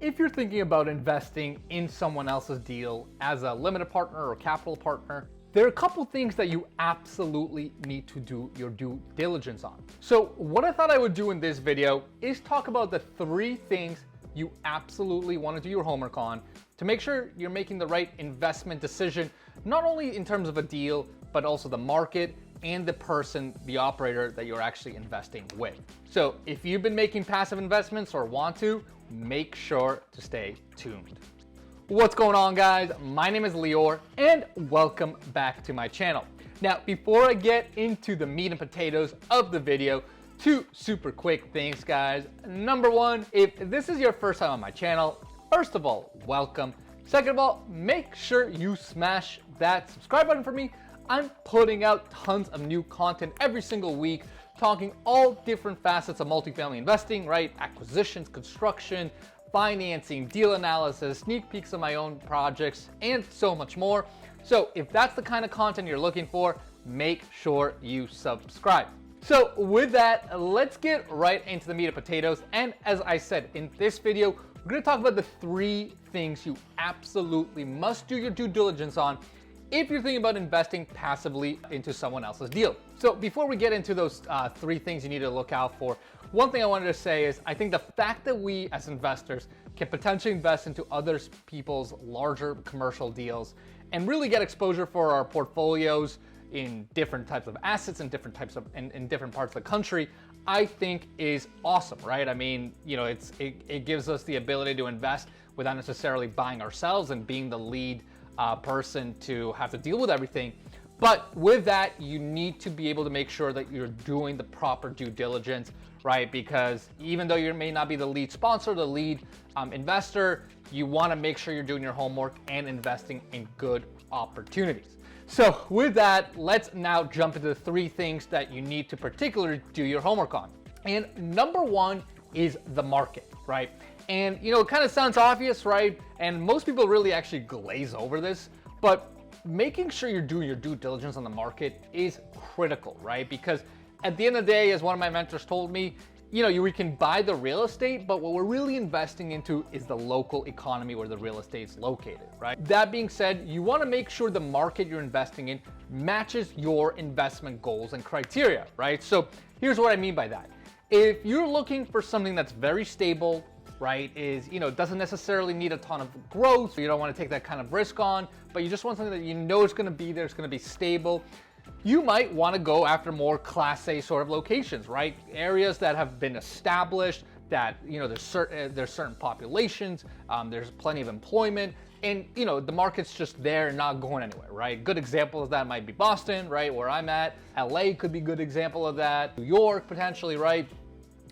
if you're thinking about investing in someone else's deal as a limited partner or capital partner, there are a couple things that you absolutely need to do your due diligence on. So what I thought I would do in this video is talk about the 3 things you absolutely want to do your homework on to make sure you're making the right investment decision, not only in terms of a deal, but also the market and the person, the operator that you're actually investing with. So if you've been making passive investments or want to, make sure to stay tuned. What's going on, guys? My name is Lior and welcome back to my channel. Now, before I get into the meat and potatoes of the video, 2 super quick things, guys. Number 1, if this is your first time on my channel, first of all, welcome. Second of all, make sure you smash that subscribe button for me. I'm putting out tons of new content every single week, talking all different facets of multifamily investing, right? Acquisitions, construction, financing, deal analysis, sneak peeks of my own projects, and so much more. So if that's the kind of content you're looking for, make sure you subscribe. So with that, let's get right into the meat and potatoes. And as I said, in this video, we're gonna talk about the 3 things you absolutely must do your due diligence on if you're thinking about investing passively into someone else's deal. So before we get into those 3 things you need to look out for, one thing I wanted to say is I think the fact that we as investors can potentially invest into other people's larger commercial deals and really get exposure for our portfolios in different types of assets and different types of in different parts of the country, I think is awesome, right? I mean, you know, it gives us the ability to invest without necessarily buying ourselves and being the lead person to have to deal with everything. But with that, you need to be able to make sure that you're doing the proper due diligence, right? Because even though you may not be the lead sponsor, the lead investor, you want to make sure you're doing your homework and investing in good opportunities. So with that, let's now jump into the 3 things that you need to particularly do your homework on. And number 1 is the market, right? And you know, it kind of sounds obvious, right? And most people really actually glaze over this, but making sure you're doing your due diligence on the market is critical, right? Because at the end of the day, as one of my mentors told me, you know, we can buy the real estate, but what we're really investing into is the local economy where the real estate is located, right? That being said, you want to make sure the market you're investing in matches your investment goals and criteria, right? So here's what I mean by that. If you're looking for something that's very stable, right, doesn't necessarily need a ton of growth, so you don't want to take that kind of risk on, but you just want something that you know is going to be there, it's going to be stable, you might want to go after more Class A sort of locations, right? Areas that have been established, that, you know, there's certain populations, there's plenty of employment, and, you know, the market's just there and not going anywhere, right? Good example of that might be Boston, right, where I'm at. LA could be a good example of that. New York, potentially, right?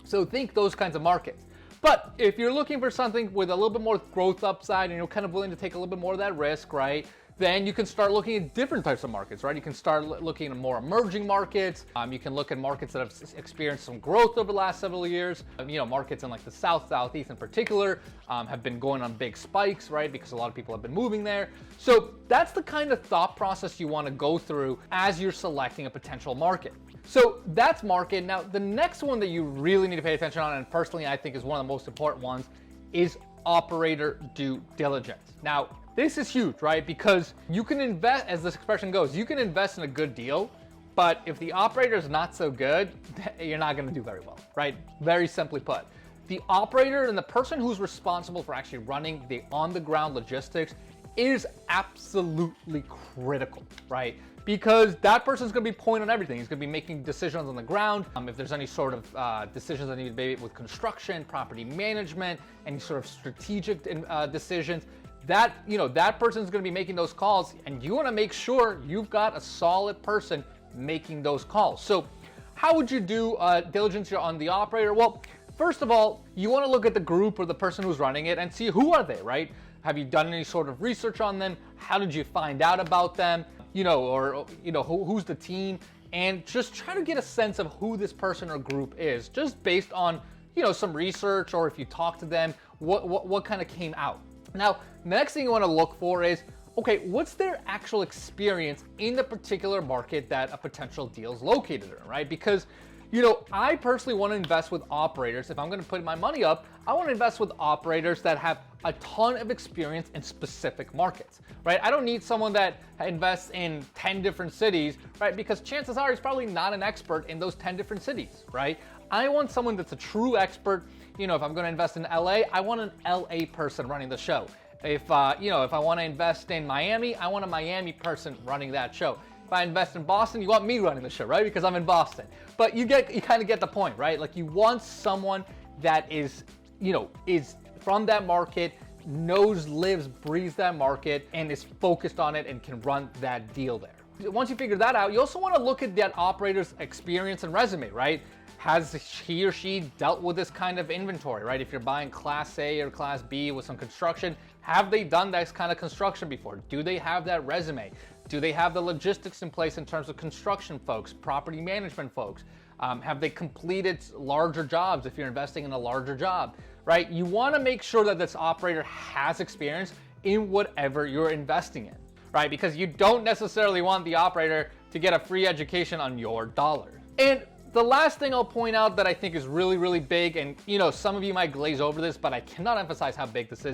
So think those kinds of markets. But if you're looking for something with a little bit more growth upside and you're kind of willing to take a little bit more of that risk, right, then you can start looking at different types of markets, right? You can start looking at more emerging markets. You can look at markets that have experienced some growth over the last several years. You know, markets in like the South, Southeast in particular have been going on big spikes, right? Because a lot of people have been moving there. So that's the kind of thought process you want to go through as you're selecting a potential market. So that's market. Now, the next one that you really need to pay attention on, and personally I think is one of the most important ones, is operator due diligence. Now, this is huge, right? Because you can invest, as this expression goes, you can invest in a good deal, but if the operator is not so good, you're not going to do very well, right? Very simply put. The operator and the person who's responsible for actually running the on-the-ground logistics is absolutely critical, right? Because that person's going to be pointing on everything. He's going to be making decisions on the ground. If there's any sort of decisions that need to be made with construction, property management, any sort of strategic decisions, that person's going to be making those calls, and you want to make sure you've got a solid person making those calls. So how would you do diligence on the operator? Well, first of all, you want to look at the group or the person who's running it and see who are they, right? Have you done any sort of research on them? How did you find out about them? Who's the team? And just try to get a sense of who this person or group is, just based on, some research, or if you talk to them, what kind of came out. Now, the next thing you want to look for is, okay, what's their actual experience in the particular market that a potential deal is located in, right? Because, I personally want to invest with operators. If I'm going to put my money up, I want to invest with operators that have a ton of experience in specific markets, right? I don't need someone that invests in 10 different cities, right? Because chances are he's probably not an expert in those 10 different cities, right? I want someone that's a true expert. If I'm going to invest in LA, I want an LA person running the show. If I want to invest in Miami, I want a Miami person running that show. If I invest in Boston, you want me running the show, right? Because I'm in Boston. But you kind of get the point, right? Like, you want someone that is from that market, knows, lives, breathes that market, and is focused on it and can run that deal there. Once you figure that out, you also want to look at that operator's experience and resume, right? Has he or she dealt with this kind of inventory, right? If you're buying Class A or Class B with some construction, have they done this kind of construction before? Do they have that resume? Do they have the logistics in place in terms of construction folks, property management folks? Have they completed larger jobs if you're investing in a larger job, right? You want to make sure that this operator has experience in whatever you're investing in, right? Because you don't necessarily want the operator to get a free education on your dollar. And the last thing I'll point out that I think is really, really big, and some of you might glaze over this, but I cannot emphasize how big this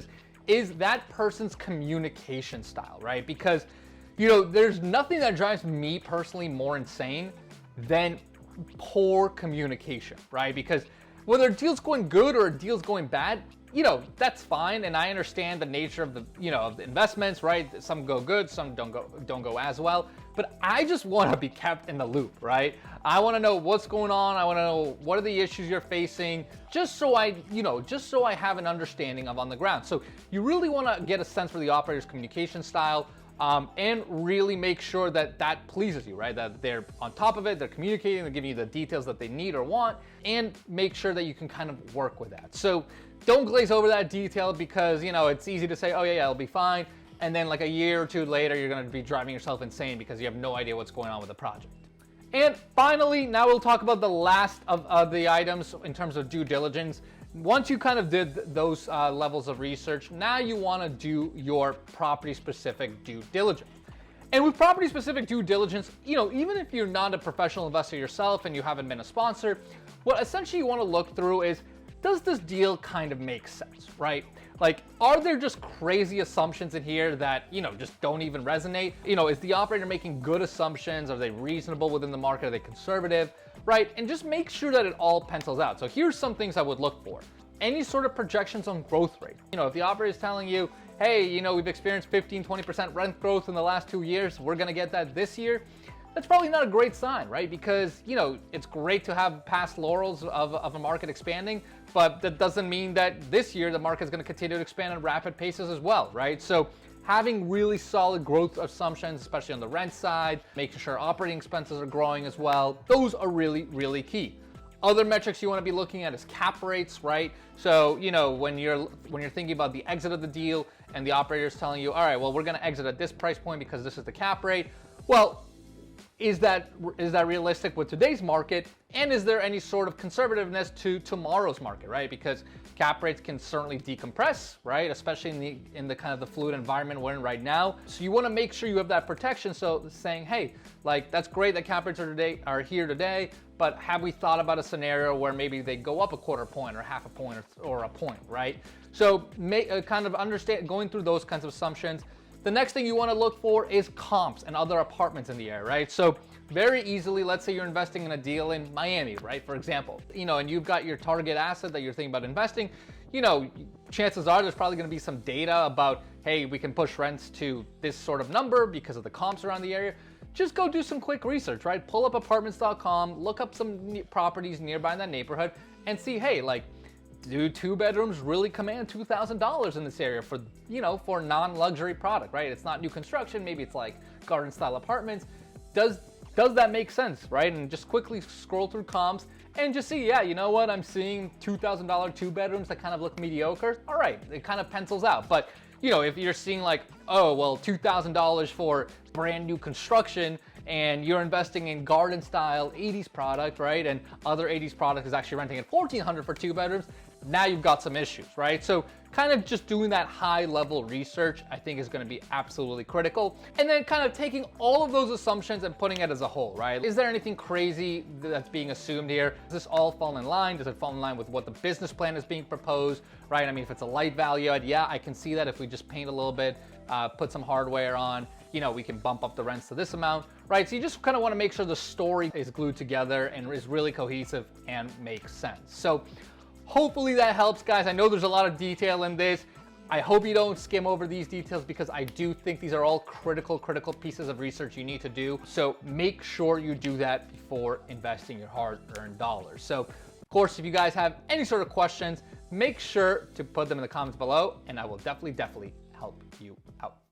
is that person's communication style, right? Because, there's nothing that drives me personally more insane than poor communication, right? Because whether a deal's going good or a deal's going bad, that's fine, and I understand the nature of of the investments, right? Some go good, some don't go as well. But I just want to be kept in the loop, right? I want to know what's going on. I want to know what are the issues you're facing, just so I have an understanding of on the ground. So you really want to get a sense for the operator's communication style, and really make sure that pleases you, right? That they're on top of it, they're communicating, they're giving you the details that they need or want, and make sure that you can kind of work with that. So don't glaze over that detail, because it's easy to say, oh yeah, it'll be fine, and then like a year or two later, you're going to be driving yourself insane because you have no idea what's going on with the project. And finally, now we'll talk about the last of the items in terms of due diligence. Once you kind of did those levels of research, now you want to do your property-specific due diligence. And with property-specific due diligence, even if you're not a professional investor yourself and you haven't been a sponsor, what essentially you want to look through is, does this deal kind of make sense, right? Like, are there just crazy assumptions in here that, just don't even resonate? Is the operator making good assumptions? Are they reasonable within the market? Are they conservative, right? And just make sure that it all pencils out. So here's some things I would look for. Any sort of projections on growth rate. If the operator is telling you, hey, we've experienced 15-20% rent growth in the last 2 years, we're going to get that this year, that's probably not a great sign, right? Because, it's great to have past laurels of a market expanding, but that doesn't mean that this year the market is going to continue to expand at rapid paces as well, right? So having really solid growth assumptions, especially on the rent side, making sure operating expenses are growing as well, those are really, really key. Other metrics you want to be looking at is cap rates, right? So, when you're thinking about the exit of the deal and the operator is telling you, all right, well, we're going to exit at this price point because this is the cap rate. Well, is that realistic with today's market? And is there any sort of conservativeness to tomorrow's market, right? Because cap rates can certainly decompress, right? Especially in the kind of the fluid environment we're in right now. So you want to make sure you have that protection. So saying, hey, like, that's great that cap rates are here today, but have we thought about a scenario where maybe they go up a quarter point or half a point or a point, right? So kind of understand, going through those kinds of assumptions. The next thing you want to look for is comps and other apartments in the area, right? So very easily, let's say you're investing in a deal in Miami, right? For example, and you've got your target asset that you're thinking about investing, chances are there's probably going to be some data about, hey, we can push rents to this sort of number because of the comps around the area. Just go do some quick research, right? Pull up apartments.com, look up some properties nearby in that neighborhood and see, hey, like, do 2 bedrooms really command $2,000 in this area for non-luxury product, right? It's not new construction, maybe it's like garden style apartments. Does that make sense, right? And just quickly scroll through comps and just see, yeah, you know what? I'm seeing $2,000 2 bedrooms that kind of look mediocre. All right, it kind of pencils out. But if you're seeing like, oh, well, $2,000 for brand new construction and you're investing in garden style 80s product, right? And other 80s product is actually renting at $1,400 for 2 bedrooms. Now you've got some issues, right? So kind of just doing that high level research, I think is going to be absolutely critical. And then kind of taking all of those assumptions and putting it as a whole, right? Is there anything crazy that's being assumed here? Does this all fall in line? Does it fall in line with what the business plan is being proposed, right? I mean, if it's a light value add, yeah, I can see that if we just paint a little bit, put some hardware on, you know, we can bump up the rents to this amount, right? So you just kind of want to make sure the story is glued together and is really cohesive and makes sense. So hopefully that helps, guys. I know there's a lot of detail in this. I hope you don't skim over these details because I do think these are all critical pieces of research you need to do. So make sure you do that before investing your hard-earned dollars. So of course, if you guys have any sort of questions, make sure to put them in the comments below and I will definitely help you out.